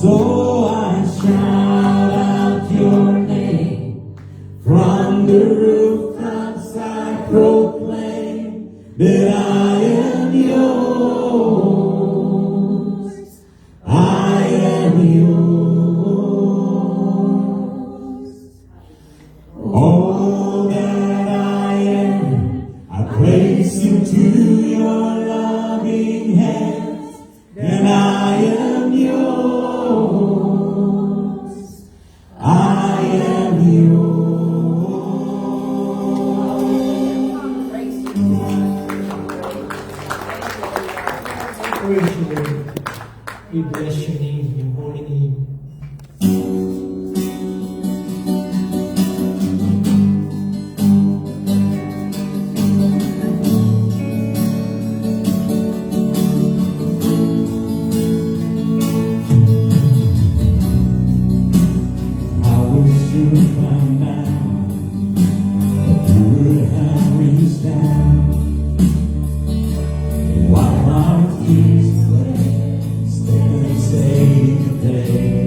So I shout out your name from the rooftops. I proclaim that I am yours. I am yours. All that I am, I place into your loving hands, and I am yours. I am yours. Praise you, Lord. We bless your name, your holy name. I wish you by now that you would have reached down and wipe my tears away. Stay today.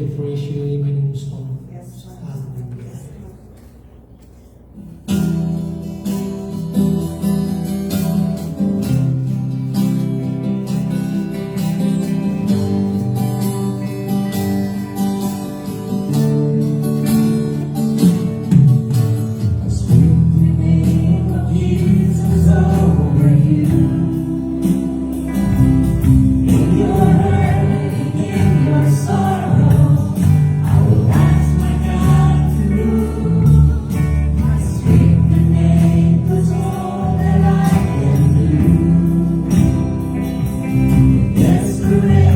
can praise you even in song. Hallelujah.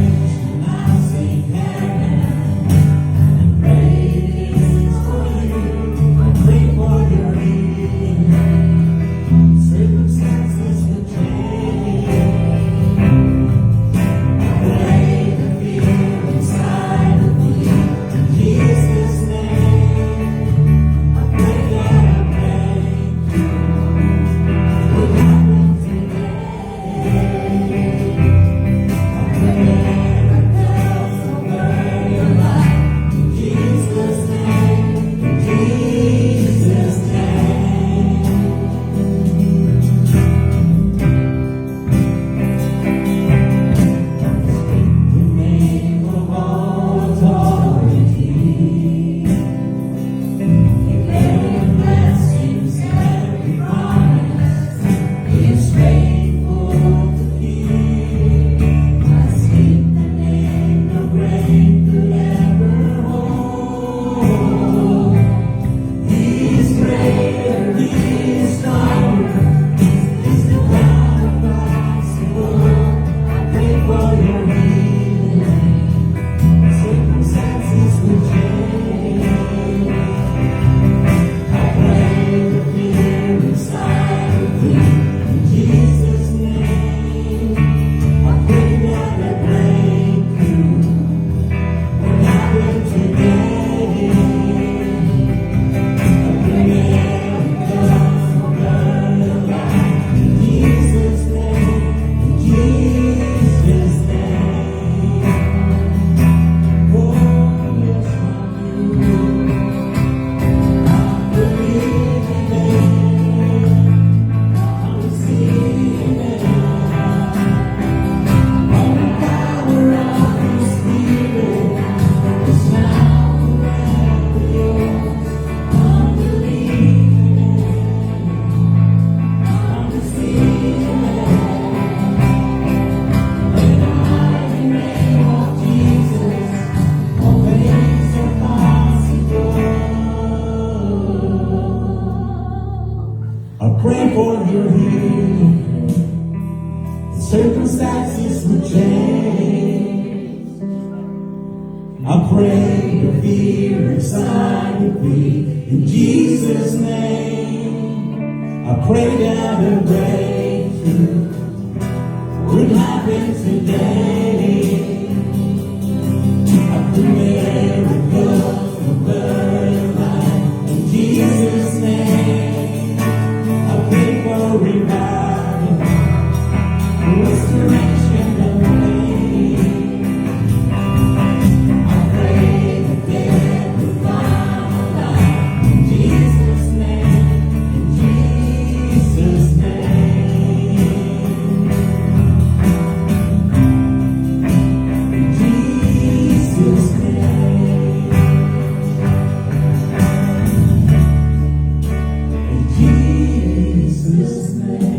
I pray for your healing. Circumstances will change. I pray your fear inside will be in Jesus' name. I pray that a breakthrough would happen today. I pray miracles over your life in Jesus' name. I pray for revival, restoration of faith. I pray that death will come alive in Jesus' name, in Jesus' name, in Jesus' name, in Jesus' name.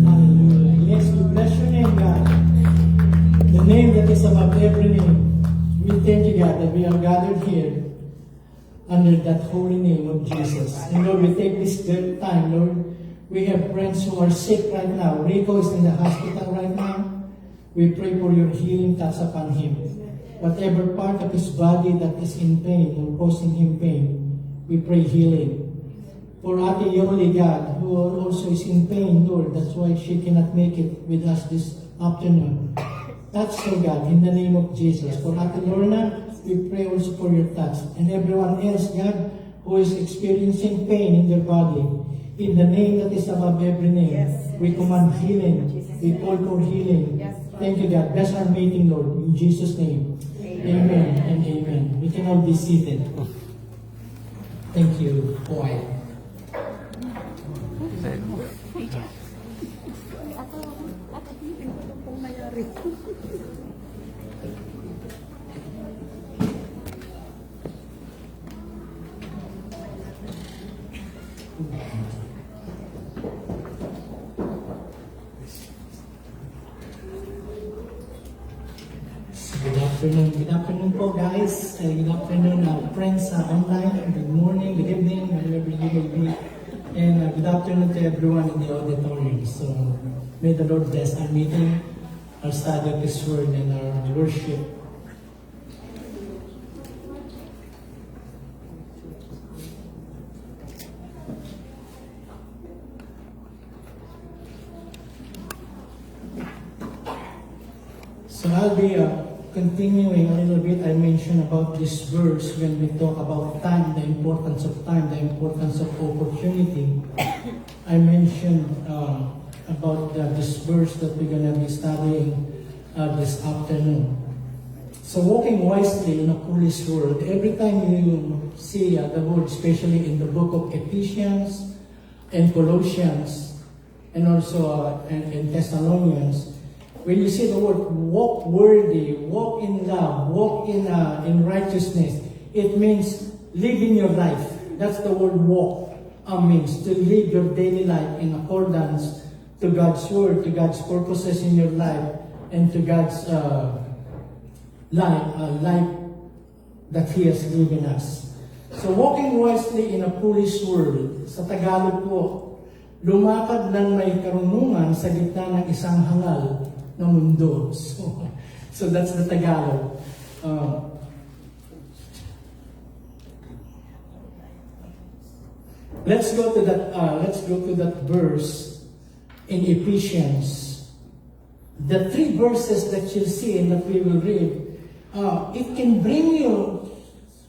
Hallelujah. Yes, we bless your name, God. The name that is above every name. We thank you, God, that we are gathered here under that holy name of Jesus. And Lord, we take this good time, Lord. We have friends who are sick right now. Rico is in the hospital right now. We pray for your healing touch upon him. Whatever part of his body that is in pain or causing him pain, we pray healing. For Ate Yoli, God, who also is in pain, Lord, that's why she cannot make it with us this afternoon. Touch her, God, in the name of Jesus. For Ate Lorna, we pray also for your touch. And everyone else, God, who is experiencing pain in their body, In the name that is above every name, Yes. we command healing. We call for healing. Yes, Lord. Thank you, God. Bless our meeting, Lord. In Jesus' name. Amen and amen. We can all be seated. Thank you, choir. Good afternoon po guys. Good afternoon friends online. Good morning, good evening, wherever you may be. And good afternoon to everyone in the auditorium. So may the Lord bless our meeting, our study of His Word, and our worship. So I'll be continuing a little bit. I mentioned about this verse when we talk about time, the importance of time, the importance of opportunity. I mentioned about this verse that we're going to be studying this afternoon. So walking wisely in a foolish world, every time you see the word, especially in the book of Ephesians and Colossians, and also in Thessalonians, when you see the word walk worthy, walk in love, walk in righteousness, it means living your life. That's the word walk means, to live your daily life in accordance to God's word, to God's purposes in your life, and to God's life that He has given us. So walking wisely in a foolish world, sa Tagalog po, lumakad ng may karunungan sa gitna ng isang hangal ng mundo. So that's the Tagalog. Let's go to that verse in Ephesians. The 3 verses that you'll see and that we will read, it can bring you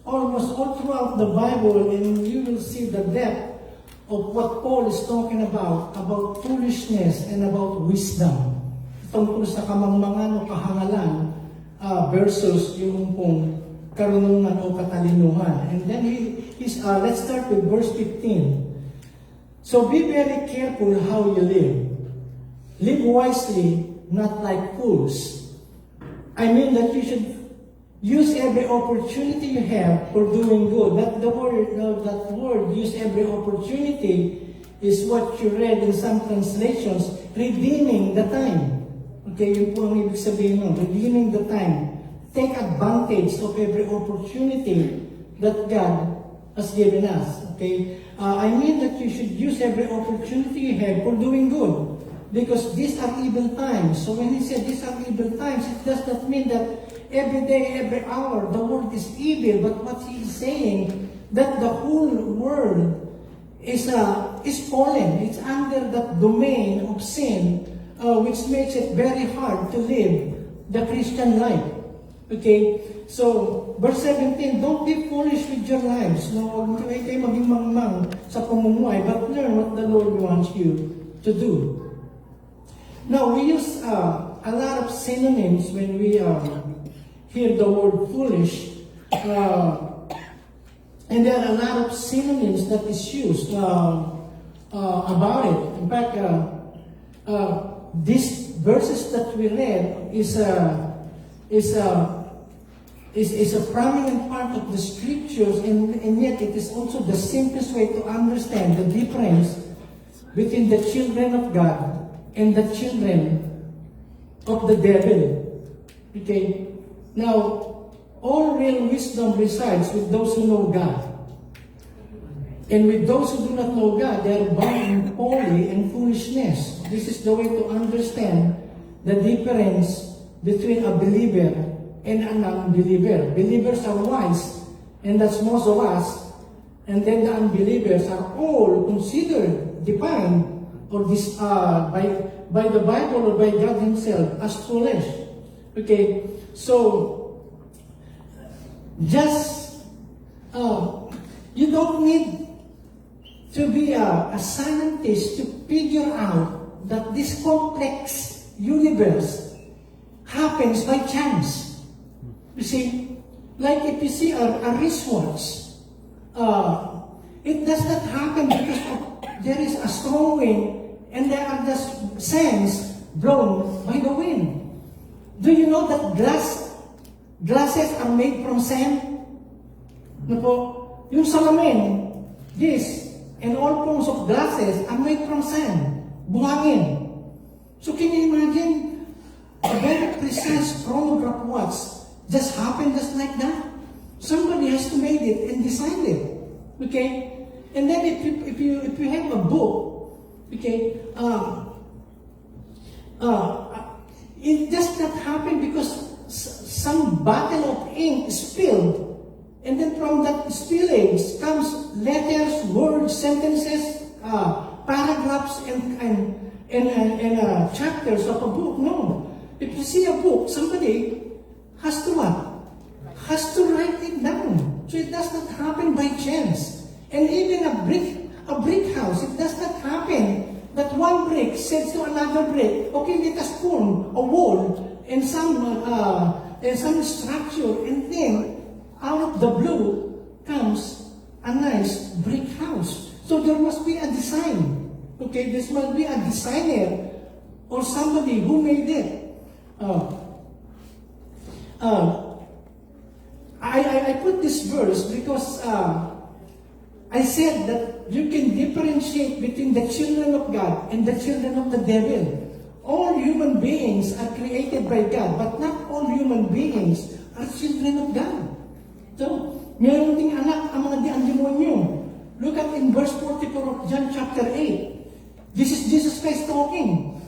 almost all throughout the Bible, and you will see the depth of what Paul is talking about foolishness and about wisdom. Tungkol sa kamangmangan o kahangalan versus yung pong karunungan o katalinuhan. And then let's start with verse 15. So be very careful how you live. Live wisely, not like fools. I mean that you should use every opportunity you have for doing good. That word, use every opportunity, is what you read in some translations, redeeming the time. Okay, yun po ang ibig sabihin nun, redeeming the time. Take advantage of every opportunity that God has given us. Okay, I mean that you should use every opportunity you have for doing good. Because these are evil times. So when he said these are evil times, it does not mean that every day, every hour, the world is evil. But what he is saying, that the whole world is fallen. It's under that domain of sin, which makes it very hard to live the Christian life. Okay? So, verse 17, don't be foolish with your lives. No, huwag kayo maging mangmang sa pamumuhay, but learn what the Lord wants you to do. Now, we use a lot of synonyms when we hear the word foolish. And there are a lot of synonyms that is used about it. In fact, these verses that we read is a prominent part of the scriptures, and yet it is also the simplest way to understand the difference between the children of God and the children of the devil. Okay? Now, all real wisdom resides with those who know God. And with those who do not know God, they are bound in folly and foolishness. This is the way to understand the difference between a believer and an unbeliever. Believers are wise, and that's most of us. And then the unbelievers are all considered, defined, or this by the Bible or by God Himself as foolish. Okay, so just you don't need to be a scientist to figure out that this complex universe happens by chance. You see, like if you see a wristwatch, it does not happen because there is a strong wind and there are just sands blown by the wind. Do you know that glasses are made from sand? Ano po? Yung salamin, this, and all forms of glasses are made from sand, buhangin. So can you imagine a very precise chronograph watch just happened just like that? Somebody has to make it and design it. Okay? And then if you have a book, okay, it does not happen because some bottle of ink spilled. And then from that spillage comes letters, words, sentences, paragraphs, and chapters of a book. No. If you see a book, somebody has to what? Has to write it down. So it does not happen by chance. And even a brick house, it does not happen that one brick says to another brick, okay, let us form a wall and some structure, and then out of the blue comes a nice brick house. So there must be a design. Okay, this must be a designer or somebody who made it. I put this verse because I said that you can differentiate between the children of God and the children of the devil. All human beings are created by God, but not all human beings are children of God. So, meron ding anak ang mga demonyo. Look at in verse 44 of John chapter 8. This is Jesus Christ talking.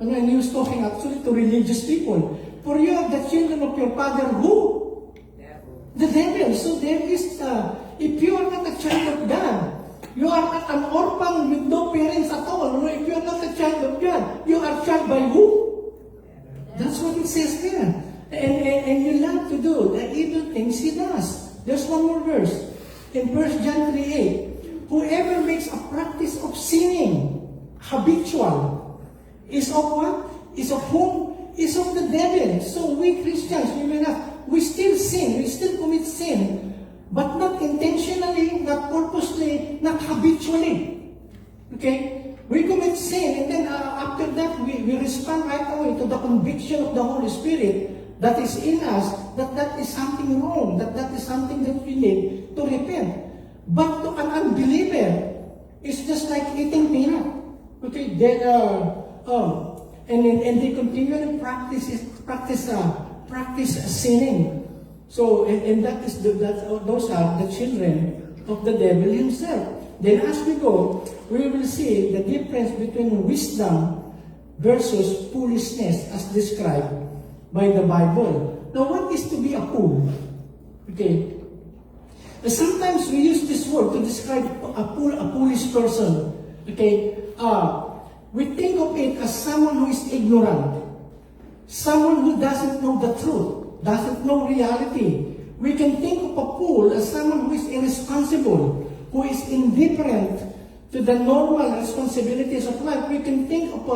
And he was talking actually to religious people. For you are the children of your father who? The devil. So there is, if you are not a child of God, you are not an orphan with no parents at all. If you are not a child of God, you are child by who? That's what it says there. And you love to do the evil things he does. There's one more verse. In 1 John 3:8, whoever makes a practice of sinning, habitual, is of what? Is of whom? Is of the devil. So we Christians, we still sin, we still commit sin, but not intentionally, not purposely, not habitually. Okay? We commit sin, and then after that, we respond right away to the conviction of the Holy Spirit that is in us, that is something wrong, that is something that we need to repent. But to an unbeliever, it's just like eating peanut. Okay, then, and they continually practice sinning. So, and those are the children of the devil himself. Then as we go, we will see the difference between wisdom versus foolishness as described by the Bible. Now, what is to be a fool? Okay. Sometimes we use this word to describe a foolish person. Okay. We think of it as someone who is ignorant, someone who doesn't know the truth, doesn't know reality. We can think of a fool as someone who is irresponsible, who is indifferent to the normal responsibilities of life. We can think of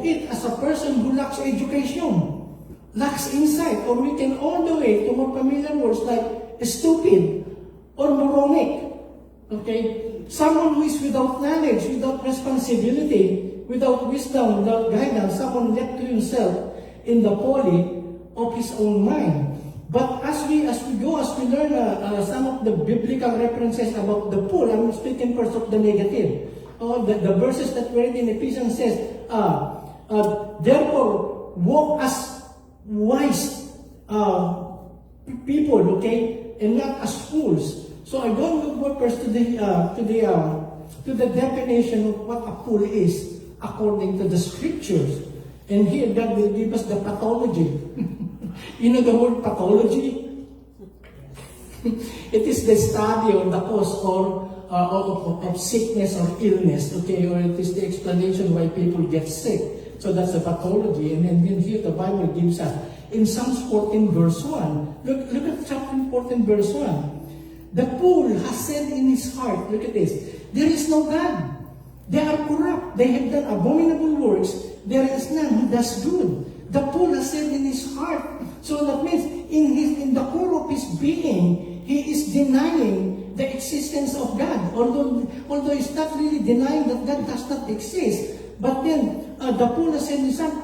it as a person who lacks education, lacks insight, or we can all the way to more familiar words like stupid or moronic. Okay? Someone who is without knowledge, without responsibility, without wisdom, without guidance, someone left to himself in the folly of his own mind. But as we learn some of the biblical references about the fool, I'm speaking first of the negative. The verses that we read in Ephesians says, therefore, walk as wise people, okay, and not as fools. So I go first to the definition of what a fool is according to the scriptures. And here God will give us the pathology. You know the word pathology? It is the study or the cause of sickness or illness, okay, or it is the explanation why people get sick. So that's the pathology. And then here the Bible gives us in Psalms 14 verse 1. Look at chapter 14 verse 1. The fool has said in his heart, look at this, there is no God. They are corrupt. They have done abominable works. There is none who does good. The fool has said in his heart. So that means in the core of his being, he is denying the existence of God. Although he's not really denying that God does not exist. But then the fool has said in his heart,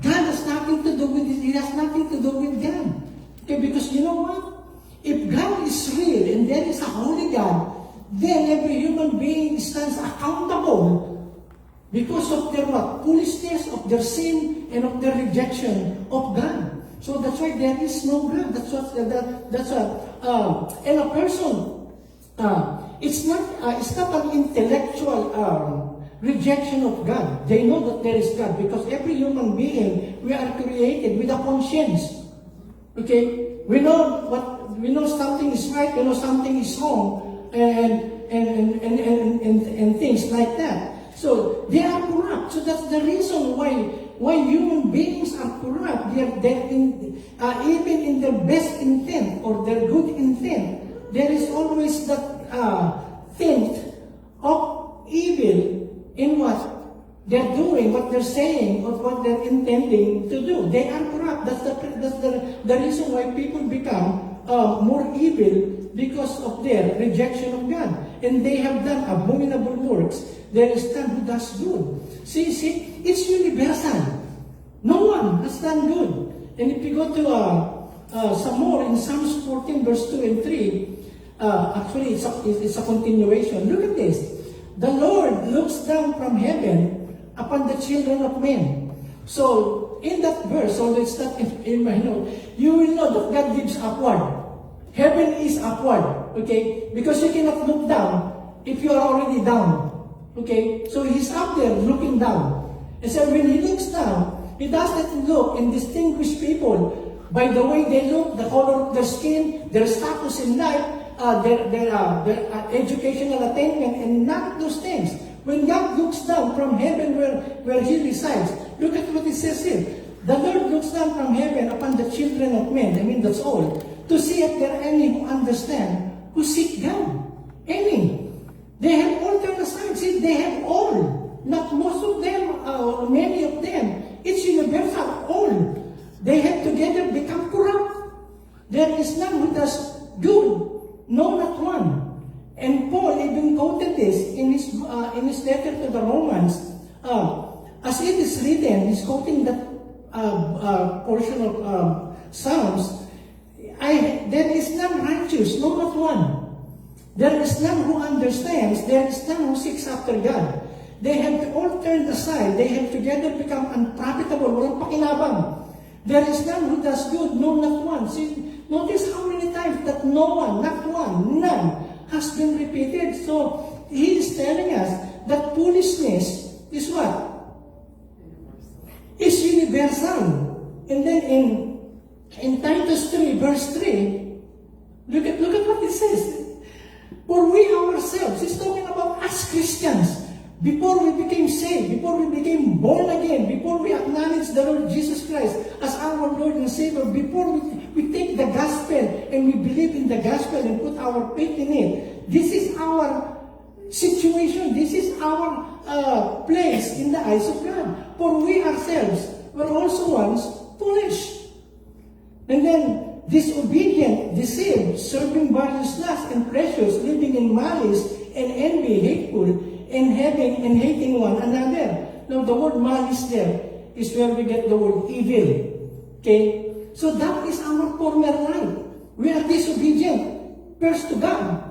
God has nothing to do with it. He has nothing to do with God. Okay, because you know what? If God is real and there is a holy God, then every human being stands accountable because of their what? Foolishness, of their sin, and of their rejection of God. So that's why there is no God. And a person, it's not an intellectual rejection of God. They know that there is God because every human being, we are created with a conscience. Okay, we know something is right, we know something is wrong. And things like that. So they are corrupt. So that's the reason why human beings are corrupt. Even in their best intent or their good intent, there is always that tint of evil in what they're doing, what they're saying, or what they're intending to do. They are corrupt. That's the reason why people become more evil, because of their rejection of God. And they have done abominable works. There is none who does good. See, it's universal. No one has done good. And if you go to some more in Psalms 14 verse 2 and 3, actually it's a continuation. Look at this. The Lord looks down from heaven upon the children of men. So, in that verse, although it's not in my note, you will know that God lives upward. Heaven is upward, okay? Because you cannot look down if you are already down, okay? So He's up there looking down. And so when He looks down, He doesn't look and distinguish people by the way they look, the color of their skin, their status in life, their educational attainment, and none of those things. When God looks down from heaven where He resides, look at what it says here. The Lord looks down from heaven upon the children of men, I mean that's all, to see if there are any who understand, who seek God. Any. They have all turned aside. See, they have all. Not most of them, or many of them. It's universal, all. They have together become corrupt. There is none who does good, no, not one. And Paul even quoted this in his letter to the Romans. As it is written, he's quoting that portion of Psalms. There is none righteous, no, not one. There is none who understands. There is none who seeks after God. They have all turned aside. They have together become unprofitable. Walang pakinabang. There is none who does good, no, not one. See, notice how many times that no one, not one, none, has been repeated. So, he is telling us that foolishness is what? Is universal. And then in Titus 3, verse 3, look at what it says. For we ourselves, he's talking about us Christians, before we became saved, before we became born again, before we acknowledge the Lord Jesus Christ as our Lord and Savior, before we take the gospel and we believe in the gospel and put our faith in it, this is our situation, this is our place in the eyes of God. For we ourselves were also once foolish. And then, disobedient, deceived, serving various lusts and pleasures, living in malice and envy, hateful, and hating one another. Now, the word malice there is where we get the word evil. Okay? So that is our former life. We are disobedient, first to God.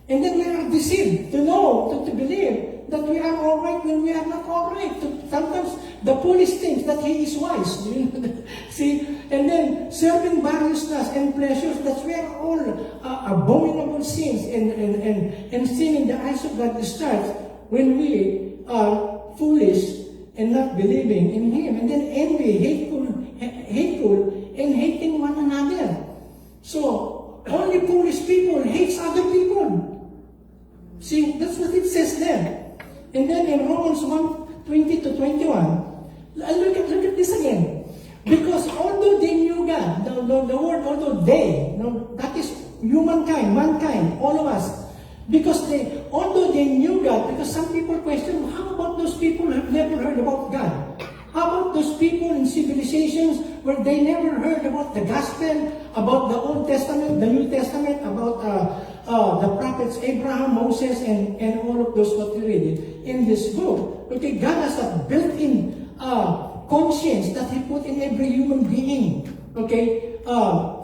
And then we are deceived to know, to believe that we are all right when we are not all right. Sometimes the foolish thinks that he is wise. See? And then serving various lusts and pleasures, that's where all abominable sins and sin in the eyes of God starts when we are foolish and not believing in Him. And then envy, hateful, and hating one another. So, only foolish people hates other people. See, that's what it says there. And then in Romans 1:20 to 21, look at this again. Because although they knew God, the word although they, that is humankind, mankind, all of us, Because although they knew God, because some people question, how about those people who have never heard about God? How about those people in civilizations where they never heard about the gospel, about the Old Testament, the New Testament, about the prophets Abraham, Moses, and all of those what we read in this book? Okay, God has a built-in conscience that He put in every human being. Okay,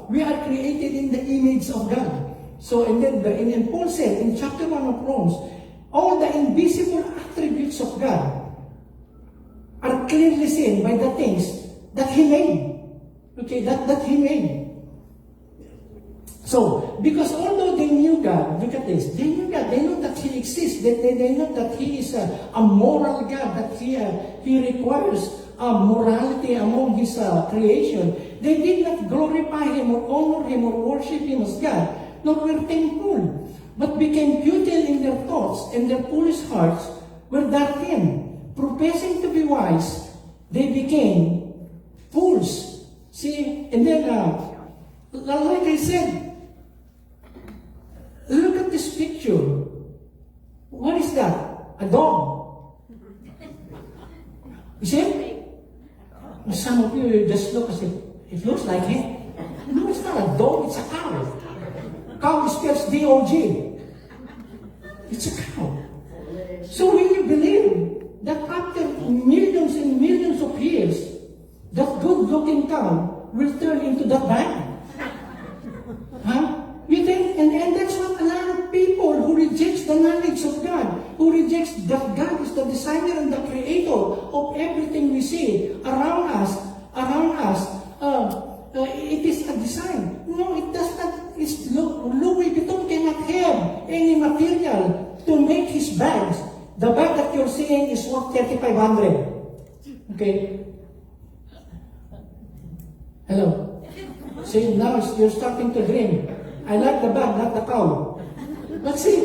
we are created in the image of God. So, and then Paul said in chapter 1 of Romans, all the invisible attributes of God are clearly seen by the things that He made. Okay, that He made. So, because although they knew God, look at this, they knew God, they know that He exists, they know that He is a moral God, that He requires morality among His creation. They did not glorify Him or honor Him or worship Him as God, nor were thankful, but became futile in their thoughts, and their foolish hearts were darkened. Professing to be wise, they became fools. See, and then, like I said, look at this picture. What is that? A dog. You see? Some of you just look as if it looks like it. No, it's not a dog, it's a cow. Cow spells D-O-G. It's a cow. So when you believe that after millions and millions of years, that good-looking cow will turn into that bad? Huh? You think, and that's what a lot of people who rejects the knowledge of God, who rejects that God is the designer and the creator of everything we see around us, it is a design. No, it does not. Louis Vuitton cannot have any material to make his bags. The bag that you're seeing is worth $3,500. Okay? Hello? See, now you're starting to dream. I like the bag, not the cow. But see,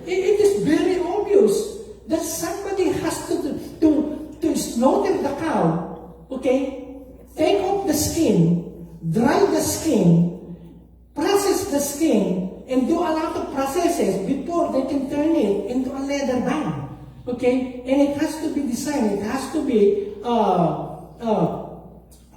it is very obvious that somebody has to slaughter the cow, okay? Take off the skin, dry the skin, process the skin, and do a lot of processes before they can turn it into a leather bag. Okay? And it has to be designed, it has to be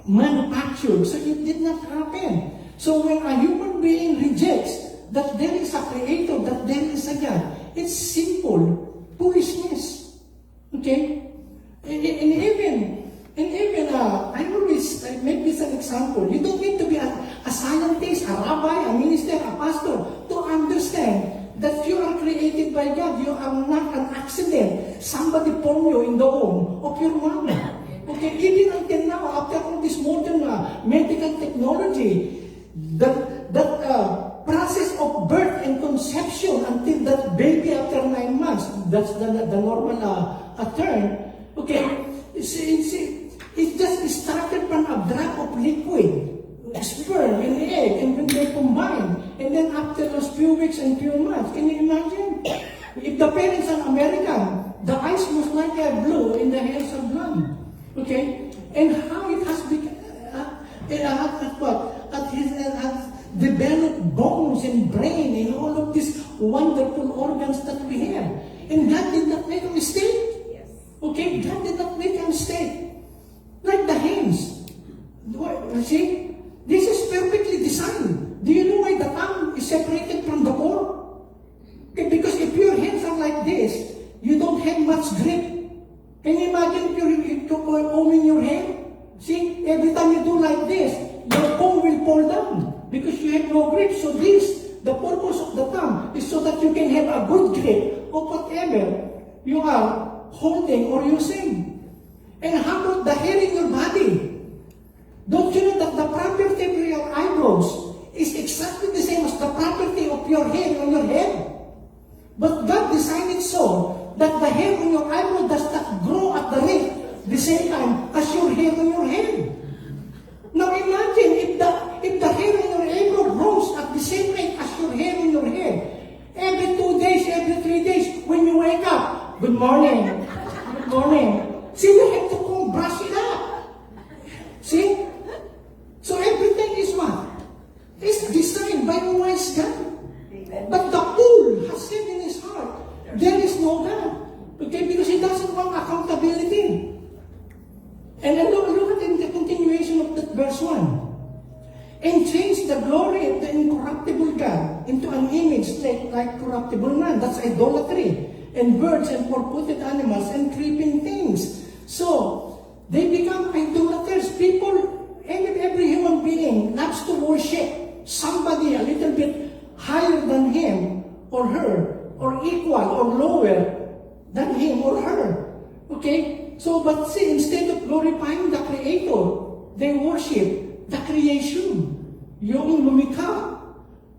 manufactured. So it did not happen. So when a human being rejects that there is a creator, that there is a God, it's simple foolishness. Okay? And even I always make this an example. You don't need to be a scientist, a rabbi, a minister, a pastor to understand that you are created by God. You are not an accident. Somebody formed you in the womb of your mother. Okay, even until now, after all this modern medical technology, that process of birth and conception until that baby after 9 months, that's the normal term. Okay, it just started from a drop of liquid, sperm and egg, and when they combine, and then after those few weeks and few months, can you imagine? If the parents are American, the eyes most likely are blue and the hairs are blonde. Okay? And how it has become, it has developed bones and brain and all of these wonderful organs that we have. And God did not make a mistake. Yes. Okay? God did not make a mistake. Like the hands. See? This is perfectly designed. Do you know why the thumb is separated from the core? Okay, because if your hands are like this, you don't have much grip. Can you imagine if you're combing your hair? See, every time you do like this, your comb will fall down because you have no grip. So the purpose of the thumb is so that you can have a good grip of whatever you are holding or using. And how about the hair in your body? Don't you know that the property of your eyebrows is exactly the same as the property of your hair on your head? But God designed it so that the hair on your eyebrow does not grow at the same time as your hair on your head. Now imagine if the hair on your eyebrow grows at the same rate as your hair on your head. Every 2 days, every 3 days, when you wake up, good morning, good morning. See, you have to brush it up. See? So and changed the glory of the incorruptible God into an image like corruptible man. That's idolatry. And birds and four-footed animals and creeping things. So, they become idolaters. People, every human being loves to worship somebody a little bit higher than him or her, or equal or lower than him or her. Okay? So, but see, instead of glorifying the Creator, they worship the creation. Yung lumikha.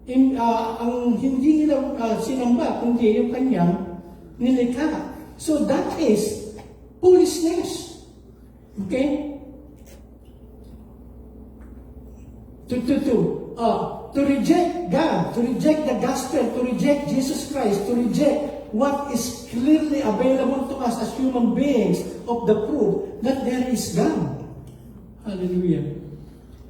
Ang hindi nila sinamba, kundi yung kanyang nilikha. So, that is foolishness. Okay? To reject God, to reject the gospel, to reject Jesus Christ, to reject what is clearly available to us as human beings of the proof that there is God. Hallelujah.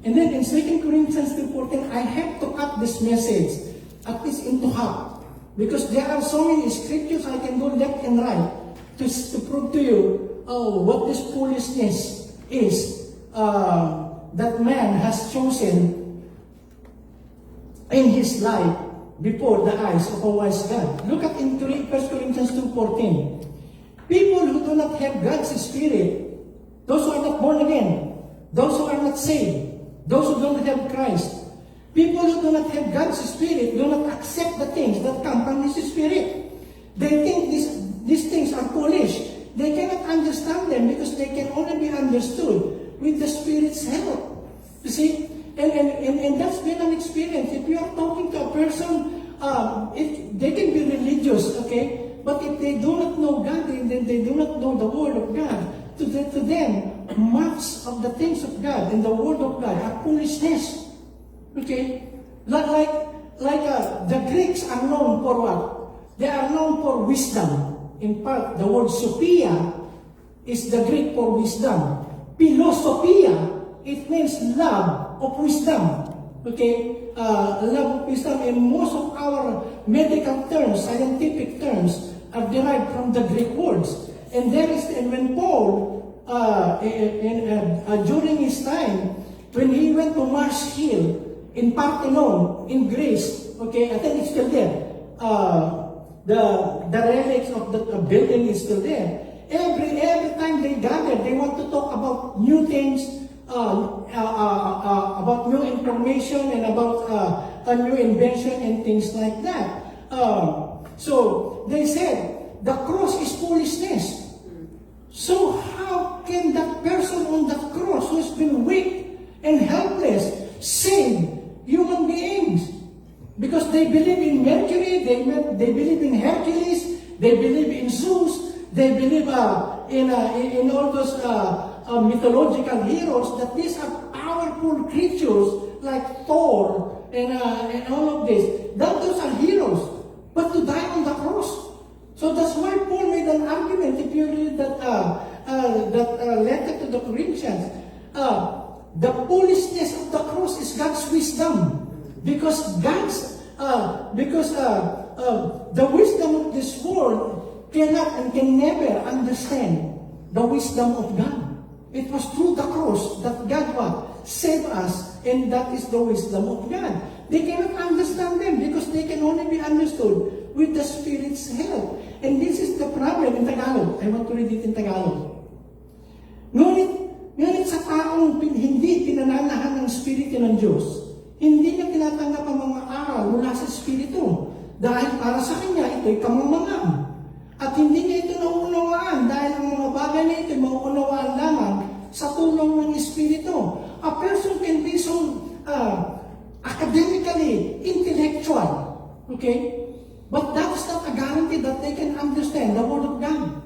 And then in 2 Corinthians 2:14, I have to cut this message at least into half. Because there are so many scriptures I can go left and right to prove to you what this foolishness is that man has chosen in his life before the eyes of a wise God. Look at in 1 Corinthians 2:14. People who do not have God's Spirit, those who are not born again, those who are not saved, those who don't have Christ, people who do not have God's Spirit do not accept the things that come from His Spirit. They think these things are foolish. They cannot understand them because they can only be understood with the Spirit's help. You see? And that's been an experience. If you are talking to a person, they can be religious, okay? But if they do not know God, they do not know the Word of God, to them, much of the things of God and the Word of God are foolishness. Okay? The Greeks are known for what? They are known for wisdom. In part, the word Sophia is the Greek for wisdom. Philosophia, it means love of wisdom. Okay? Love of wisdom. And most of our medical terms, scientific terms, are derived from the Greek words. And when Paul, during his time, when he went to Mars Hill in Parthenon, in Greece, okay, I think it's still there. The relics of the building is still there. Every time they gather, they want to talk about new things, about new information, and about a new invention and things like that. So they said the cross is foolishness. So how can that person on that cross who's been weak and helpless save human beings? Because they believe in Mercury, they believe in Hercules, they believe in Zeus, they believe in all those mythological heroes, that these are powerful creatures like Thor and all of this. Those are heroes, but to die on the cross. So that's why Paul made an argument. If you read that letter to the Corinthians, the foolishness of the cross is God's wisdom. Because the wisdom of this world cannot and can never understand the wisdom of God. It was through the cross that God saved us, and that is the wisdom of God. They cannot understand them because they can only be understood with the Spirit's help. And this is the problem in Tagalog. I want to read it in Tagalog. Ngunit sa taong hindi pinananahan ng Espiritu ng Diyos, hindi niya tinatanggap ang mga aral mula sa Espiritu dahil para sa kanya ito'y kamamangam. At hindi niya ito nauunawaan dahil ang mga bagay na ito'y mauunawaan lamang sa tulong ng Espiritu. A person can be so academically intellectual, okay? But that is not a guarantee that they can understand the Word of God.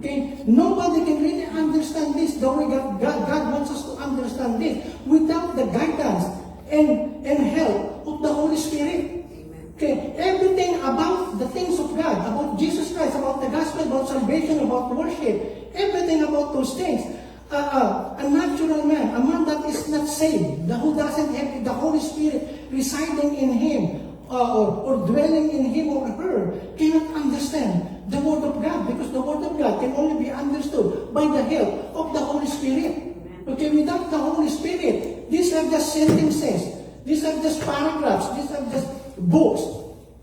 Okay? Nobody can really understand this the way God wants us to understand this without the guidance and help of the Holy Spirit. Okay, everything about the things of God, about Jesus Christ, about the gospel, about salvation, about worship, everything about those things. A natural man, a man that is not saved, who doesn't have the Holy Spirit residing in him, or dwelling in him or her, cannot understand the Word of God, because the Word of God can only be understood by the help of the Holy Spirit. Okay, without the Holy Spirit, these are just sentences these are just paragraphs, these are just books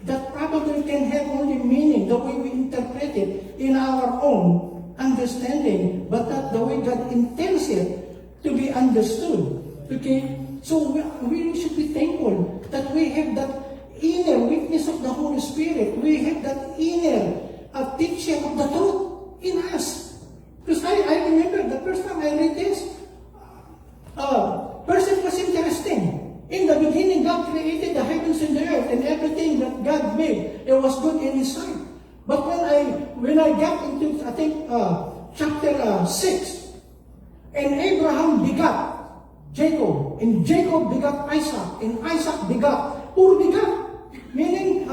that probably can have only meaning the way we interpret it in our own understanding, but not the way God intends it to be understood. Okay? So we should be thankful that we have that inner witness of the Holy Spirit. We have that inner teaching of the truth in us. Because I remember the first time I read this, first it was interesting. In the beginning, God created the heavens and the earth and everything that God made. It was good in His sight. But when I got into, I think, chapter 6, and Abraham begot Jacob, and Jacob begot Isaac, and Isaac begot, who begot? Meaning,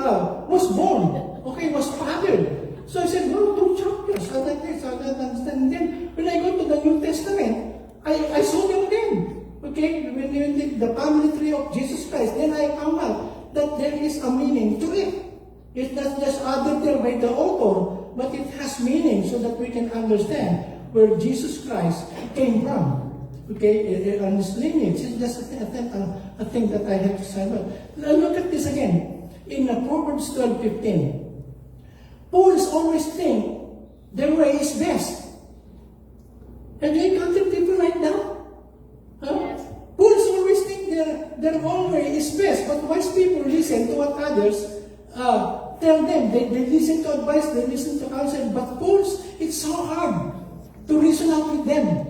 was born, okay, was fathered. So I said, well, 2 chapters, so that is, so that understand. And then, when I go to the New Testament, I saw them then. Okay, when you did the family tree of Jesus Christ, then I found out that there is a meaning to it. It's not just added there by the author, but it has meaning so that we can understand where Jesus Christ came from. Okay, and his lineage. It's just a thing that I have to say about. Now look at this again. In Proverbs 12:15. Fools always think their way is best. Have you encountered people like that? Yes. Fools always think their own way is best, but wise people listen to what others tell them. They listen to advice, they listen to counsel, but fools, it's so hard to reason out with them.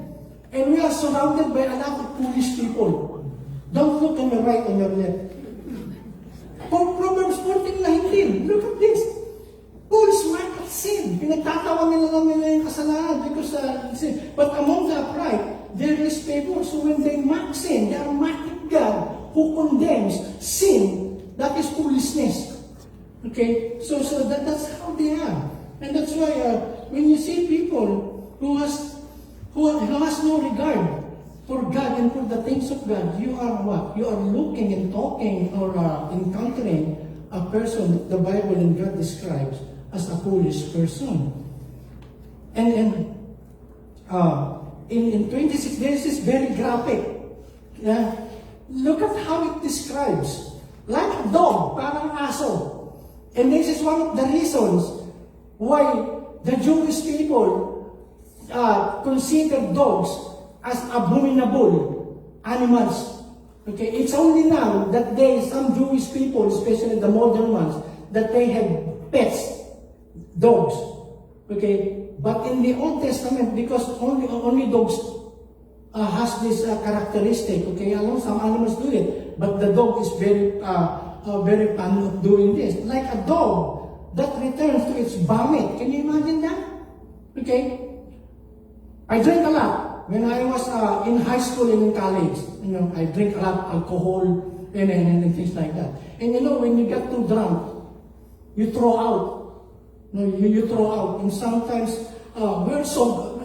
And we are surrounded by a lot of foolish people. Don't look on your right, on your left. For Proverbs 14:19, look at this. Fools mark at sin. Pinagtatawa nila yung kasalanan because sin. But among the upright, there is favor. So when they mock sin, they are mocking God who condemns sin. That is foolishness. Okay? So that's how they are. And that's why when you see people who has no regard for God and for the things of God, you are what? You are looking and talking or encountering a person that the Bible and God describes as a foolish person. And in 26, this is very graphic. Look at how it describes. Like a dog, parang aso. And this is one of the reasons why the Jewish people consider dogs as abominable animals. Okay, it's only now that some Jewish people, especially the modern ones, that they have pets, dogs. Okay, but in the Old Testament, because only dogs has this characteristic. Okay, along some animals do it, but the dog is very fond of doing this, like a dog that returns to its vomit. Can you imagine that? Okay. I drank a lot when I was in high school and in college. You know, I drink a lot of alcohol and things like that. And you know, when you get too drunk, you throw out. You throw out. And sometimes we're so.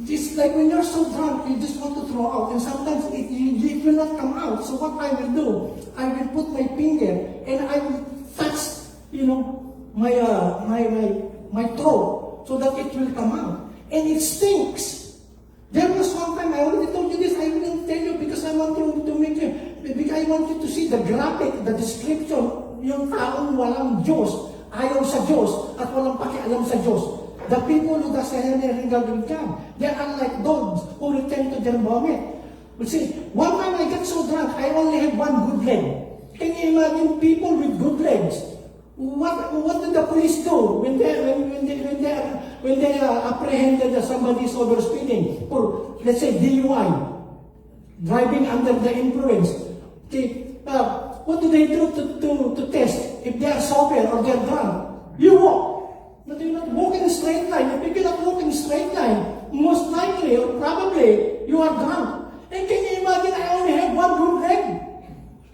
It's like when you're so drunk, you just want to throw out. And sometimes it will not come out. So what I will do, I will put my finger and I will touch, you know, my throat so that it will come out. And it stinks. There was one time, I already told you this, I will tell you because I want to make you, because I want you to see the graphic, the description, yung taong walang Diyos, ayaw sa Diyos, at walang pakialam sa Diyos. The people who doesn't have any regard with God, they are like dogs who return to their vomit. You see, one time I got so drunk, I only had one good leg. Can you imagine people with good legs? What did the police do when they apprehended that somebody is overspeeding for, let's say, DUI, driving under the influence? Okay, what do they do to test if they are sober or they are drunk? You walk. But you not walk in a straight line. If you cannot walk in a straight line, most likely or probably you are drunk. And can you imagine? I only have one good leg.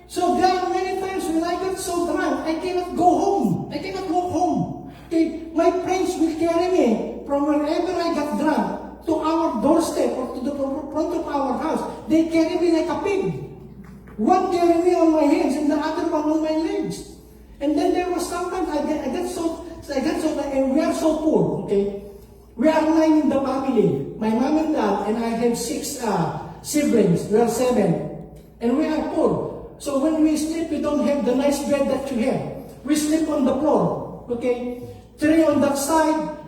So there are many times when I get so drunk, I cannot go home. I cannot walk home. Okay, my friends will carry me from wherever I got drunk to our doorstep or to the front of our house. They carry me like a pig. One carry me on my hands and the other one on my legs. And then there was sometimes I got so and we are so poor. Okay, we are 9 in the family. My mom and dad and I have 6 siblings. We are 7. And we are poor. So when we sleep, we don't have the nice bed that you have. We sleep on the floor. Okay? 3 on that side,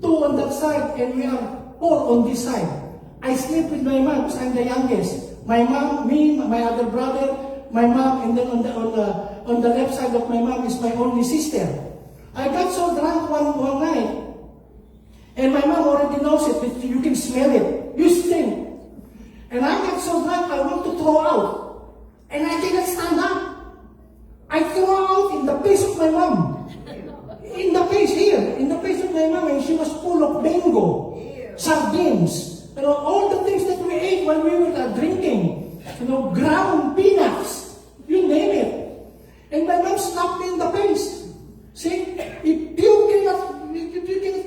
2 on that side, and we are 4 on this side. I sleep with my mom because I'm the youngest. My mom, me, my other brother, my mom, and then on the left side of my mom is my only sister. I got so drunk one night, and my mom already knows it, but you can smell it. You stink. And I got so drunk, I want to throw out. And I cannot stand up. I throw out in the face of my mom. In the face here, in the face of my mom, and she was full of mango, sardines, all the things that we ate when we were drinking, ground peanuts, you name it. And my mom slapped me in the face. See, if you cannot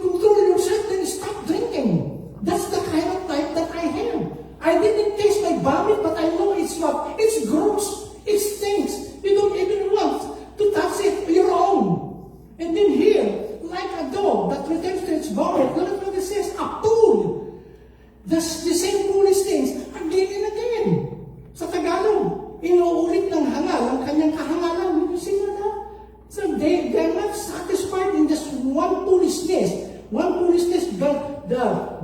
control yourself, then stop drinking. That's the kind of type that I am. I didn't taste my vomit, but I know it's what? It's gross. It stinks. You don't even want to touch it your own. And then here, like a dog that returns to its vomit, look at what it says, a pool. The same foolish things again and again. Sa Tagalog, inuulit ng hangal ang kanyang kahangalan. You see that? So they're not satisfied in just one foolishness. One foolishness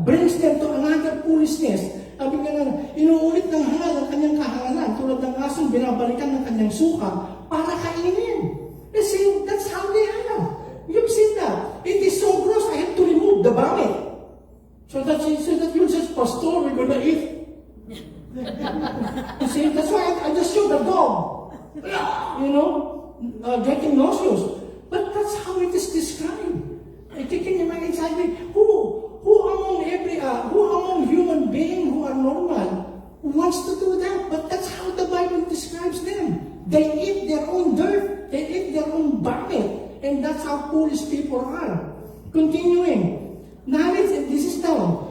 brings them to another foolishness. Sabi nga na, inuulit ng hangal ang kanyang kahangalan, tulad ng asong binabalikan ng kanyang suka para kainin. You see, that's how they are. You've seen that. It is so gross, I have to remove the vomit. So that you just, Pastor, we're gonna eat. You see, that's why I just showed the dog. Getting nauseous. But that's how it is described. I thinking in my inside, who among human beings who are normal wants to do that? But that's how the Bible describes them. They eat their own dirt. They eat their own vomit. And that's how foolish people are. Continuing. Knowledge, and this is now.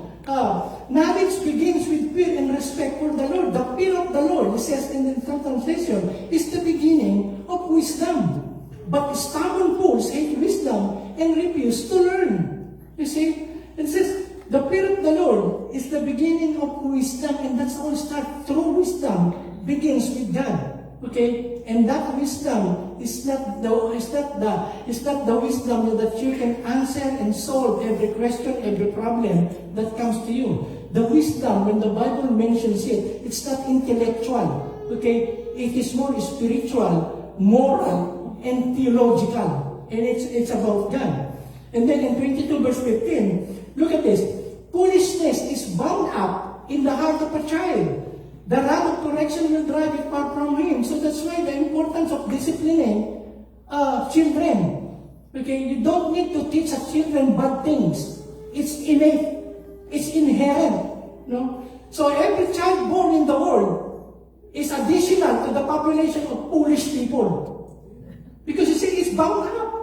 Knowledge begins with fear and respect for the Lord. The fear of the Lord, it says in the translation, is the beginning of wisdom. But stubborn fools hate wisdom and refuse to learn. You see? It says, the fear of the Lord is the beginning of wisdom, and that's all start through wisdom begins with God. Okay, and that wisdom is not the wisdom that you can answer and solve every question, every problem that comes to you. The wisdom, when the Bible mentions it, it's not intellectual. Okay, it is more spiritual, moral, and theological, and it's about God. And then in 22 verse 15, look at this. Foolishness is bound up in the heart of a child. The rod of correction will drive it far from him. So that's why the importance of disciplining children. Okay, you don't need to teach children bad things. It's innate. It's inherent. No? So every child born in the world is additional to the population of foolish people. Because you see, it's bound up.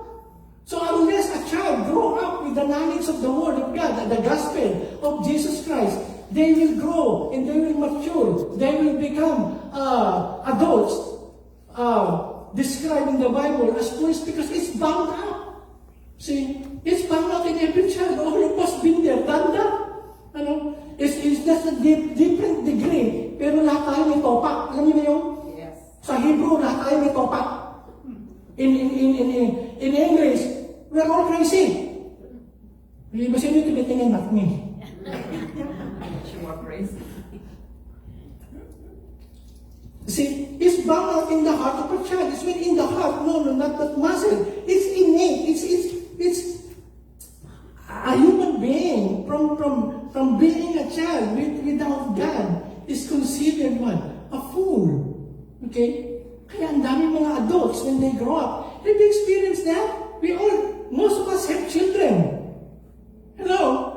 So unless a child grow up with the knowledge of the Word of God, the gospel of Jesus Christ, they will grow and they will mature. They will become adults described in the Bible as foolish because it's bound up. See, it's bound up in every child. All of us been there, done that. It's just a different degree. Pero lahat tayo may topak. Alam niyo ba yun? Yes. Sa Hebrew, lahat tayo may topak. In English, we're all crazy. But you need to be thinking about me. She more crazy. See, it's bound up in the heart of a child. It's in the heart. No, not that muscle. It's innate. It's a human being from being a child without God is considered what? A fool. Okay? Kaya ang dami mga adults when they grow up. Have you experienced that? Most of us have children. Hello?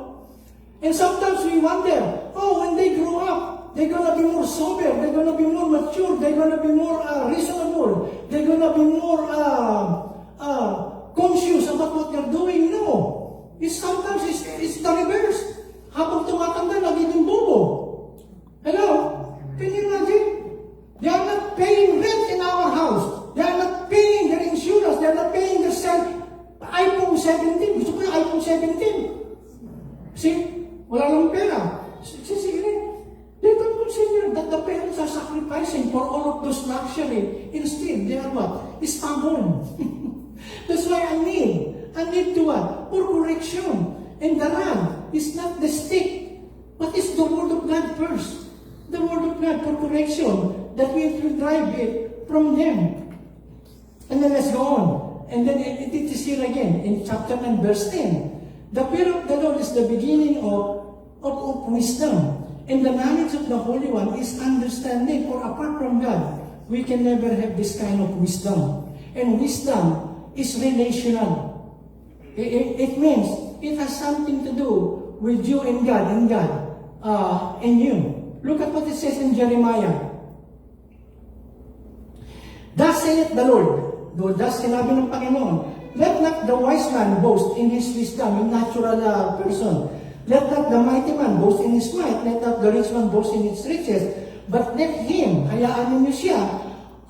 And sometimes we wonder, when they grow up, they're gonna be more sober, they're gonna be more mature, they're gonna be more reasonable, they're gonna be more conscious about what they're doing. No. Sometimes it's the reverse. Habang tumatanda, nagiging bobo. Hello? Can you imagine? They are not paying rent in our house. They are not paying their insurance. They are not paying their iPhone 17. Gusto ko yung iPhone 17. See? Wala lang pera. Sige. They don't consider sacrificing for all of those luxury. Instead, they are what? Stubborn. That's why I need to what? For correction. And the rod is not the stick, but it's the word of God first. The word of God for correction, that we will drive it from them. And then let's go on. And then it is here again in chapter 9, verse 10. The fear of the Lord is the beginning of wisdom. And the knowledge of the Holy One is understanding. For apart from God, we can never have this kind of wisdom. And wisdom is relational. It means it has something to do with you and God, and you. Look at what it says in Jeremiah. Thus saith the Lord, thus sinabi ng Panginoon, let not the wise man boast in his wisdom, yung natural person. Let not the mighty man boast in his might, let not the rich man boast in his riches, but let him, hayaan ninyo siya,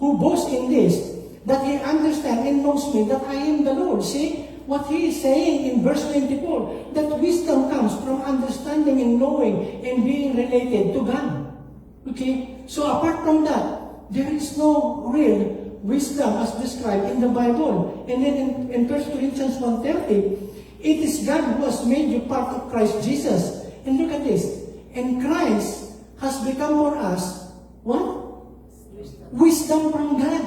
who boasts in this, that he understand and knows me, that I am the Lord. See what he is saying in verse 24, that wisdom comes from understanding and knowing and being related to God. Okay? So apart from that, there is no real wisdom as described in the Bible. And then in 1 Corinthians 1:30, it is God who has made you part of Christ Jesus. And look at this. And Christ has become for us, what? Wisdom from God.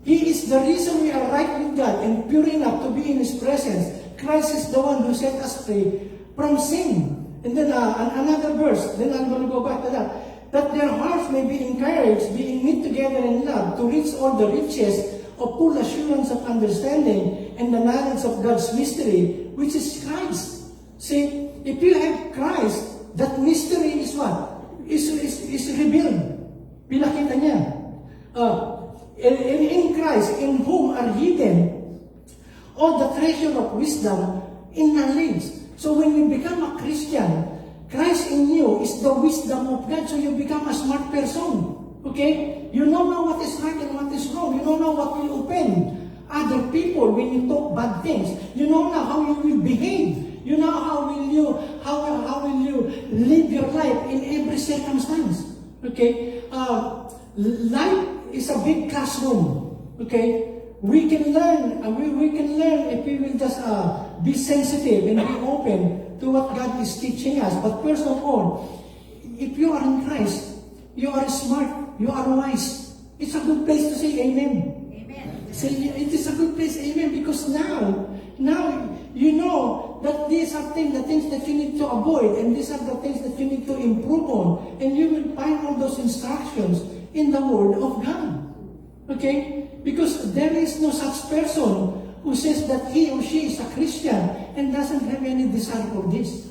He is the reason we are right with God and pure enough to be in His presence. Christ is the one who set us free from sin. And then another verse, then I'm going to go back to that. That their hearts may be encouraged, being knit together in love, to reach all the riches of full assurance of understanding and the knowledge of God's mystery, which is Christ. See, if you have Christ, that mystery is what? Is revealed. Pinakita niya. In Christ, in whom are hidden all the treasure of wisdom in knowledge. So when you become a Christian, Christ in you is the wisdom of God, so you become a smart person. Okay? You know now what is right and what is wrong. You know now what will offend other people when you talk bad things. You know now how you will behave. You know how will you live your life in every circumstance. Okay? Life is a big classroom. Okay? We can learn. We can learn if we will just be sensitive and be open to what God is teaching us. But first of all, if you are in Christ, you are smart, you are wise. It's a good place to say amen. Amen. Say, it is a good place, amen, because now you know that these are the things that you need to avoid, and these are the things that you need to improve on, and you will find all those instructions in the Word of God. Okay? Because there is no such person who says that he or she is a Christian and doesn't have any desire for this.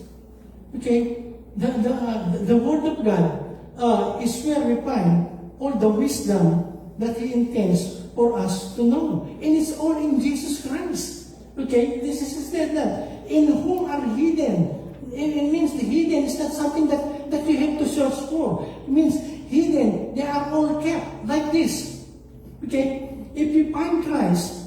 Okay? The Word of God is where we find all the wisdom that He intends for us to know. And it's all in Jesus Christ. Okay? This is that. In whom are hidden. It means the hidden is not something that you have to search for. It means hidden. They are all kept like this. Okay? If you find Christ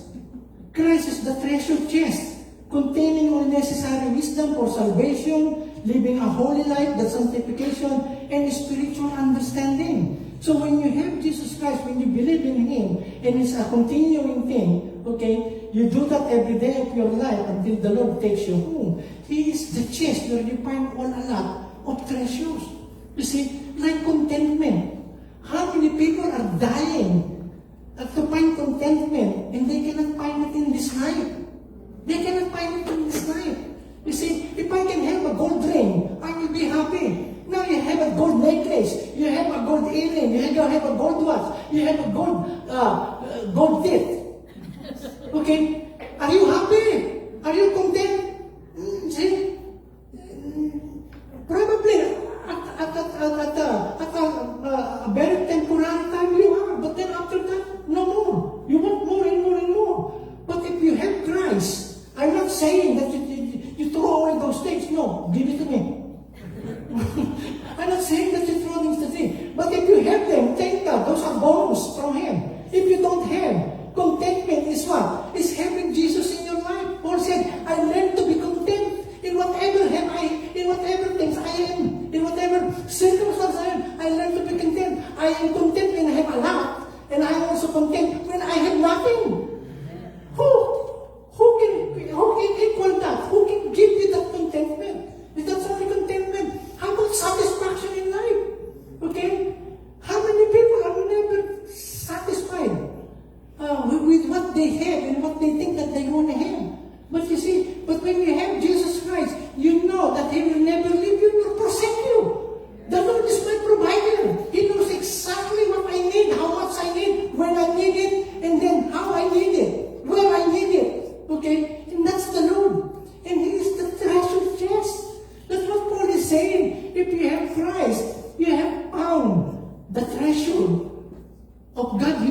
is the treasure chest containing all necessary wisdom for salvation, living a holy life, that sanctification, and spiritual understanding. So when you have Jesus Christ, when you believe in Him, and it's a continuing thing, okay, you do that every day of your life until the Lord takes you home. He is the chest where you find all a lot of treasures. You see, like contentment. How many people are dying to find contentment, and they cannot find it in this life? They cannot find it in this life. You see, if I can have a gold ring, I will be happy. Now you have a gold necklace, you have a gold earring, you have a gold watch, you have a gold teeth. Okay? Are you happy? Are you content? See? Probably at a very temporary time you are, but then after that, no more. You want more and more and more. But if you have Christ, I'm not saying that you throw away those things. No, give it to me. I'm not saying that you throw things to me. But if you have them, thank God. Those are bonus from Him. If you don't have, contentment is what? Is having Jesus in your life. Paul said, I learned to be content in whatever things I am, in whatever circumstance I am. I learned to be content. I am content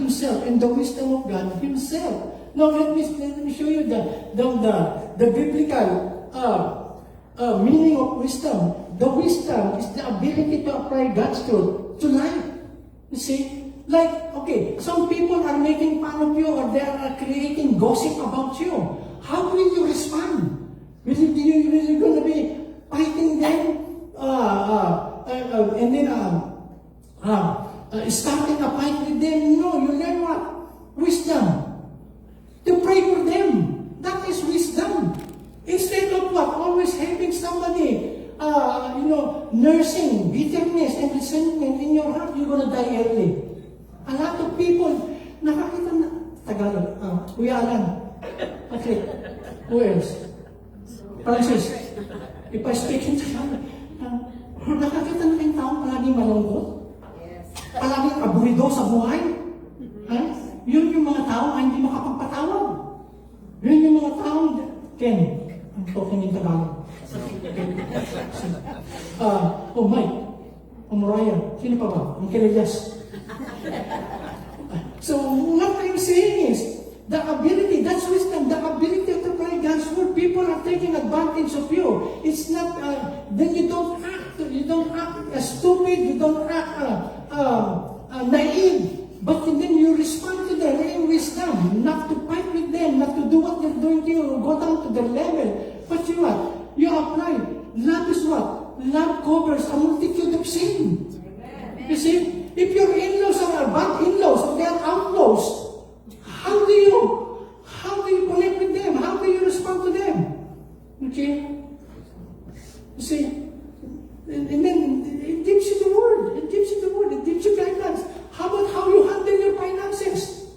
Himself and the wisdom of God Himself. Now let me show you the biblical meaning of wisdom. The wisdom is the ability to apply God's truth to life. You see, like, okay, some people are making fun of you or they are creating gossip about you. How will you respond? Will you going to be fighting them and then starting a fight with them? No, you learn what? Wisdom. To pray for them. That is wisdom. Instead of what? Always helping somebody, nursing bitterness and resentment in your heart, you're going to die early. A lot of people, nakakita na, Tagalog, Kuya Alan. Okay, who else? Francis. If I speak in Tagalog, nakakita na kayong taong palaging malungkot? Palaging aburido sa buhay? Yun yung mga taong hindi makapagpatawag. Yun yung mga taong, Ken, I'm talking in Tagalog. Mike, Mariah, sino pa ba? Ang Kilias. So, what I'm saying is, the ability, that's wisdom, the ability to apply God's word. People are taking advantage of you. It's not, then you don't act stupid, you don't act naive. But then you respond to them in wisdom, not to fight with them, not to do what they're doing to you, go down to their level. But you what? You apply. Love is what? Love covers a multitude of sin. You see? If your in-laws are bad in-laws or they are outlaws, how do you connect with them? How do you respond to them? Okay? You see? And then it gives you the word. It gives you the word. It gives you guidance. How about how you handle your finances?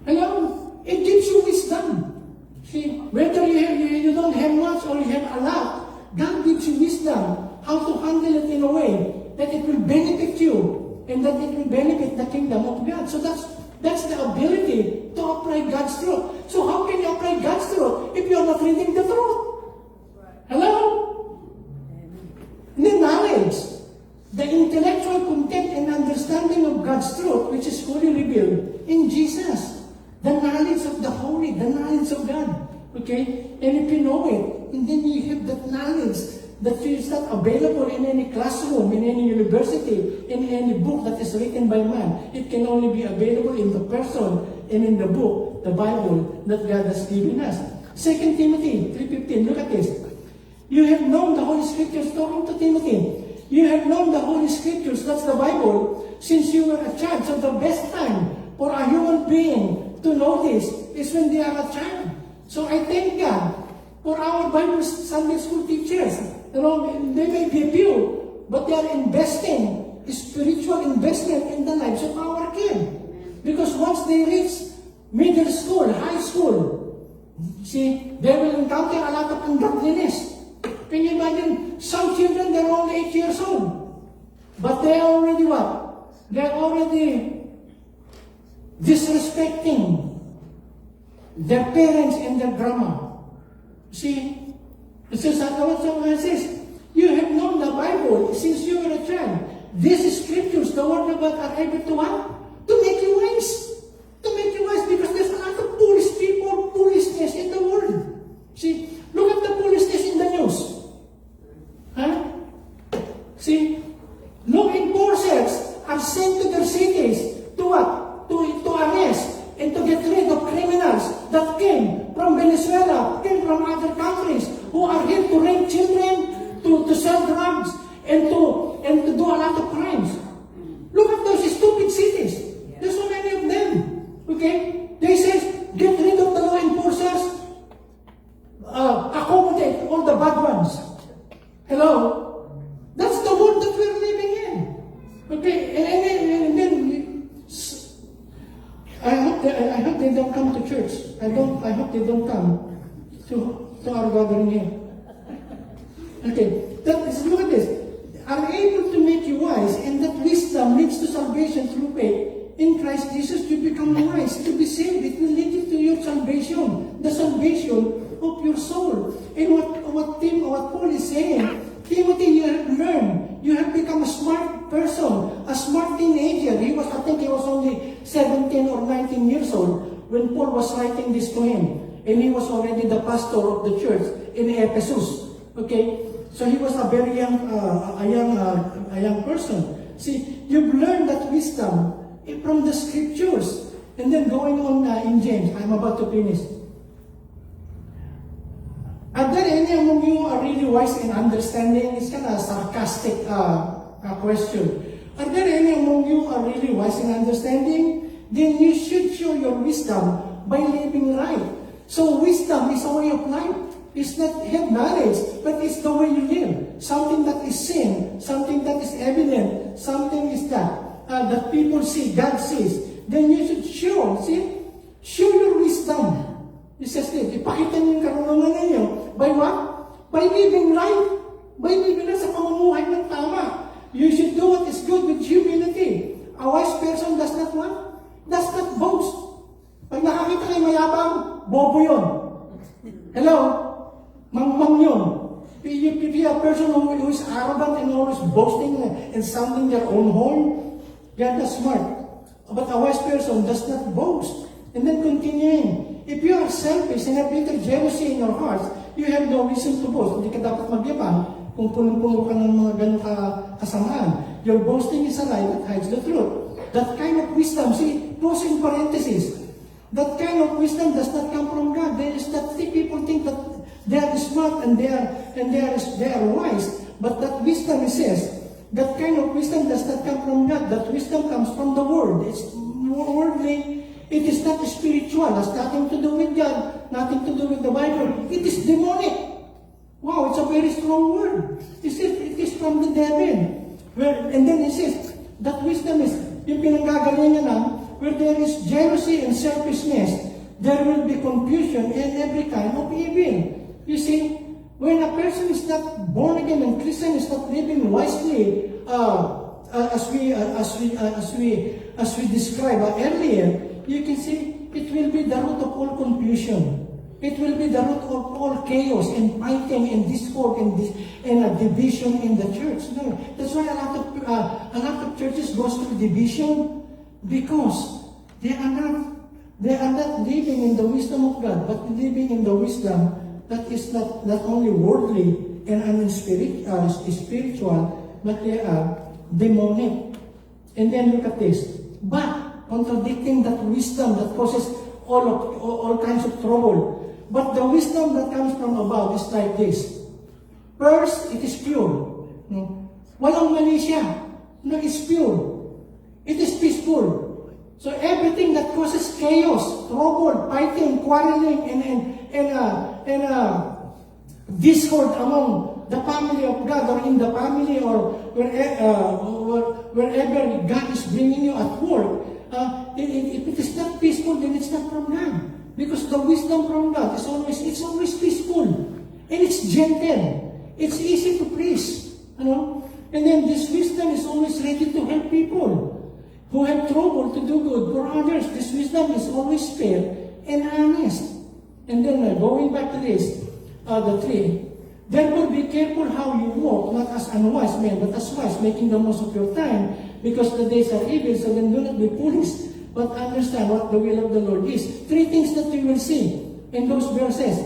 Hello? It gives you wisdom. See? Whether you don't have much or you have a lot, God gives you wisdom how to handle it in a way that it will benefit you and that it will benefit the kingdom of God. So that's the ability to apply God's truth. So how can you apply God's truth if you're not reading the truth? Hello? The knowledge, the intellectual content and understanding of God's truth, which is fully revealed in Jesus. The knowledge of the Holy, the knowledge of God. Okay? And if you know it, and then you have that knowledge that is not available in any classroom, in any university, in any book that is written by man. It can only be available in the person and in the book, the Bible, that God has given us. 2 Timothy 3:15, look at this. You have known the Holy Scriptures, talking to Timothy. You have known the Holy Scriptures, that's the Bible, since you were a child. So the best time for a human being to know this is when they are a child. So I thank God for our Bible Sunday school teachers. You know, they may be few, but they are investing, spiritual investment in the lives of our kids. Because once they reach middle school, high school, see, they will encounter a lot of ungodliness. Can you imagine? Some children, they're only 8 years old. But they are already what? They're already disrespecting their parents and their grandma. See? It says, you have known the Bible since you were a child. These scriptures, the word of God, are able to what? To make you wise. To make you wise, because there's a lot of foolish people, foolishness in the world. See? Look at the foolishness in the news. Huh? See? Law enforcers are sent to their cities to what? To arrest and to get rid of criminals that came from Venezuela, came from other countries, who are here to rape children, to sell drugs, and to do a lot of crimes. Look at those stupid cities. There's so many of them. Okay? They say, get rid of the law enforcers, accommodate all the bad ones. Hello? That's the world that we're living in. Okay? And then I hope they don't come to church. I hope they don't come to our gathering here. Okay, look at this. Are able to make you wise, and that wisdom leads to salvation through faith in Christ Jesus. You become wise, to be saved. It will lead you to your salvation, the salvation of your soul. And what Paul is saying, Timothy, you have learned, you have become a smart person, a smart teenager. I think he was only 17 or 19 years old when Paul was writing this to him. And he was already the pastor of the church in Ephesus. Okay? So he was a very young, a young person. See, you've learned that wisdom from the scriptures. And then going on in James, I'm about to finish. Are there any among you are really wise in understanding? It's kind of a sarcastic question. Are there any among you are really wise in understanding? Then you should show your wisdom by living right. So wisdom is a way of life. It's not head knowledge, but it's the way you live. Something that is seen, something that is evident, something is that people see, God sees. Then you should show, see? Show your wisdom. It says this, ipakita niyo yung karunungan ninyo. By what? By living right. By living right sa pamumuhay ng tama. You should do what is good with humility. A wise person does not what? Does not boast. Pag nakakita kayo mayabang, bobo yun. Hello? Mangmang yun. If you are a person who is arrogant and always boasting and sounding their own horn, you're not smart. But a wise person does not boast. And then continuing, if you are selfish and have little jealousy in your hearts, you have no reason to boast. Hindi ka dapat magyabang kung punong-puno ka ng mga ganong kasamaan. Your boasting is a lie that hides the truth. That kind of wisdom, see, close in parenthesis, that kind of wisdom does not come from God. There is that people think that they are smart and they are wise, but that wisdom, it says, that kind of wisdom does not come from God. That wisdom comes from the Word. It's worldly. It is not spiritual. It has nothing to do with God, nothing to do with the Bible. It is demonic. Wow, it's a very strong word. It is from the devil. And then it says, that wisdom is, yung pinanggagalingan na, where there is jealousy and selfishness, there will be confusion and every kind of evil. You see, when a person is not born again and Christian is not living wisely, as we described earlier, you can see it will be the root of all confusion. It will be the root of all chaos and fighting and discord and division in the church. No, that's why a lot of churches goes through division because they are not living in the wisdom of God, but living in the wisdom that is not only worldly and spiritual, but they are demonic. And then look at this. But contradicting that wisdom that causes all kinds of trouble. But the wisdom that comes from above is like this. First, it is pure. No? Walang mali siya. No, it's pure. It is peaceful. So everything that causes chaos, trouble, fighting, quarreling, and discord among the family of God, or in the family, or wherever God is bringing you at work, if it is not peaceful, then it's not from God. Because the wisdom from God is always peaceful, and it's gentle. It's easy to please, you know. And then this wisdom is always ready to help people who have trouble to do good for others. This wisdom is always fair and honest. And then going back to this, the 3. Therefore be careful how you walk, not as unwise men, but as wise, making the most of your time, because the days are evil. So then do not be foolish, but understand what the will of the Lord is. 3 things that we will see in those verses.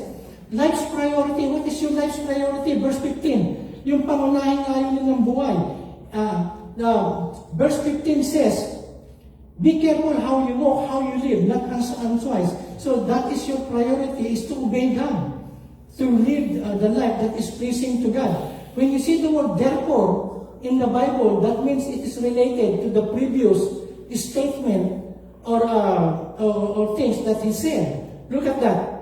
Life's priority. What is your life's priority? Verse 15. Yung pangunahing layunin ng buhay. Verse 15 says, be careful how you walk, how you live, not as unwise. So that is your priority, is to obey God, to live the life that is pleasing to God. When you see the word therefore in the Bible, that means it is related to the previous statement or things that he said. Look at that.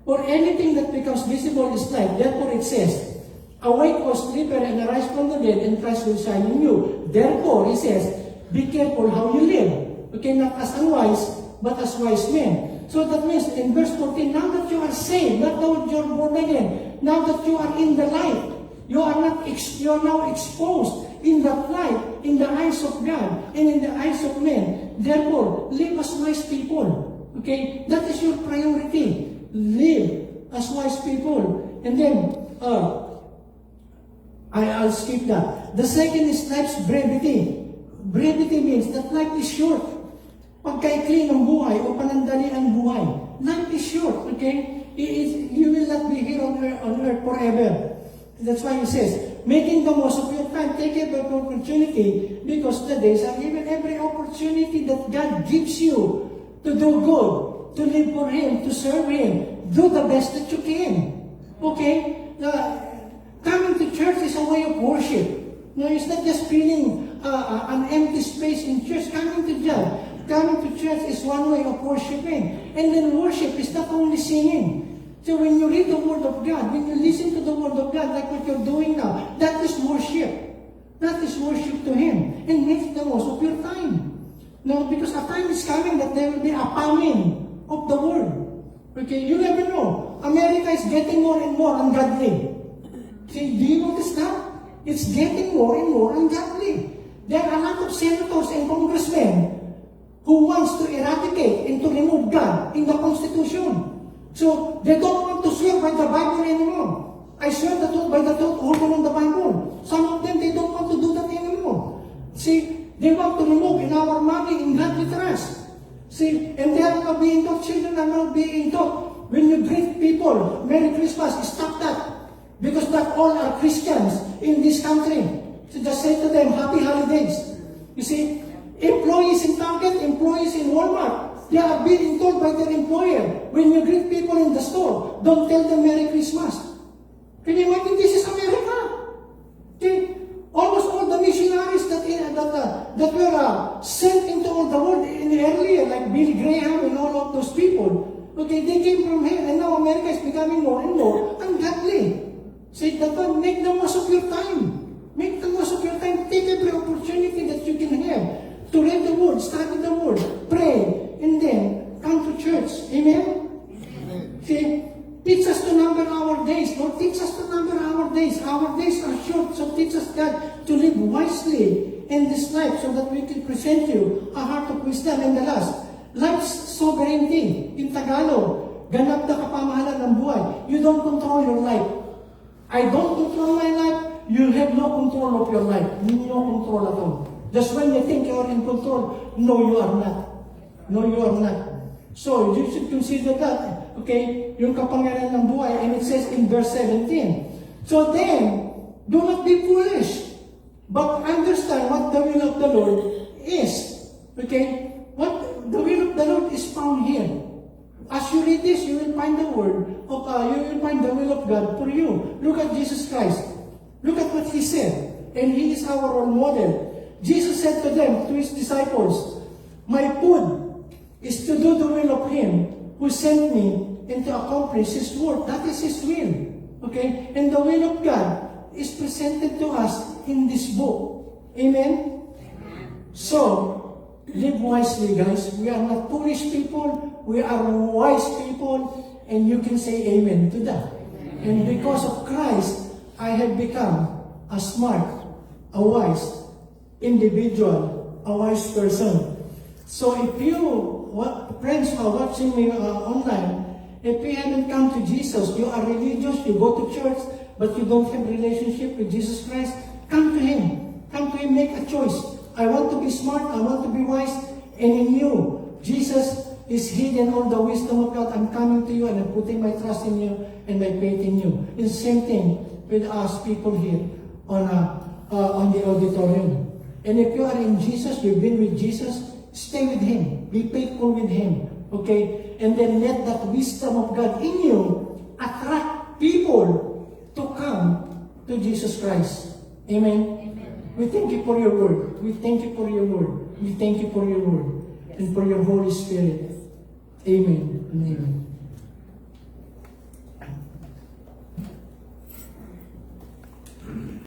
For anything that becomes visible is light. Therefore it says, awake, O sleeper, and arise from the dead, and Christ will shine in you. Therefore, he says, be careful how you live. Okay, not as unwise, but as wise men. So that means in verse 14, now that you are saved, not now that you are born again, now that you are in the light, you are now exposed in that light, in the eyes of God, and in the eyes of men. Therefore, live as wise people. Okay, that is your priority. Live as wise people. And then, I'll skip that. The second is life's brevity. Brevity means that life is short. Pagkaikli ng buhay o panandali ang buhay, life is short, okay? You will not be here on earth forever. That's why he says, making the most of your time, take every opportunity, because the days are given. Every opportunity that God gives you to do good, to live for Him, to serve Him, do the best that you can. Okay? Coming to church is a way of worship. No, it's not just feeling an empty space in church. Coming to church is one way of worshiping. And then worship is not only singing. So when you read the Word of God, when you listen to the Word of God, like what you're doing now, that is worship. That is worship to Him. And make the most of your time. No, because a time is coming that there will be a famine of the Word. Okay, you never know. America is getting more and more ungodly. See, do you notice that? It's getting more and more ungodly. There are a lot of senators and congressmen who wants to eradicate and to remove God in the Constitution. So, they don't want to swear by the Bible anymore. I swear the truth by the truth written in the Bible. Some of them, they don't want to do that anymore. See, they want to remove in our money in godly trust. See, and they are not being taught, children are not being taught. When you greet people, Merry Christmas, stop that. Because not all are Christians in this country. So just say to them, Happy Holidays. You see, employees in Target, employees in Walmart, they are being told by their employer, when you greet people in the store, don't tell them Merry Christmas. Can you imagine this is America? Okay? Almost all the missionaries that were sent into all the world in earlier, like Billy Graham and all of those people, okay, they came from here, and now America is becoming more and more ungodly. Say that one, make the most of your time. Make the most of your time. Take every opportunity that you can have to read the Word, study the Word, pray, and then come to church. Amen? Amen. See, teach us to number our days. Lord, teach us to number our days. Our days are short, so teach us, God, to live wisely in this life so that we can present you a heart of wisdom. And the last, life's sovereignty. In Tagalog, ganap na kapamahalan ng buhay. You don't control your life. I don't control my life. You have no control of your life. No control at all. Just when you think you are in control, no, you are not. No, you are not. So, you should consider that. Okay? Yung kapangyarihan ng buhay. And it says in verse 17. So then, do not be foolish, but understand what the will of the Lord is. Okay? What the will of the Lord is found here. As you read this, you will find the word of, you will find the will of God for you. Look at Jesus Christ. Look at what He said. And He is our role model. Jesus said to them, to His disciples, my food is to do the will of Him who sent me and to accomplish His work. That is His will. Okay? And the will of God is presented to us in this book. Amen? So, live wisely, guys. We are not foolish people. We are wise people. And you can say amen to that. And because of Christ, I have become a smart, a wise individual, a wise person. So if you, friends who are watching me online, if you haven't come to Jesus, you are religious, you go to church, but you don't have relationship with Jesus Christ, come to Him. Come to Him, make a choice. I want to be smart, I want to be wise, and in you, Jesus is hidden all the wisdom of God. I'm coming to you and I'm putting my trust in you and my faith in you. It's the same thing with us people here on the auditorium. And if you are in Jesus, you've been with Jesus, stay with Him. Be faithful with Him. Okay? And then let that wisdom of God in you attract people to come to Jesus Christ. Amen? Amen. We thank you for your word. We thank you for your word. We thank you for your word. Yes. And for your Holy Spirit. Amen. Amen.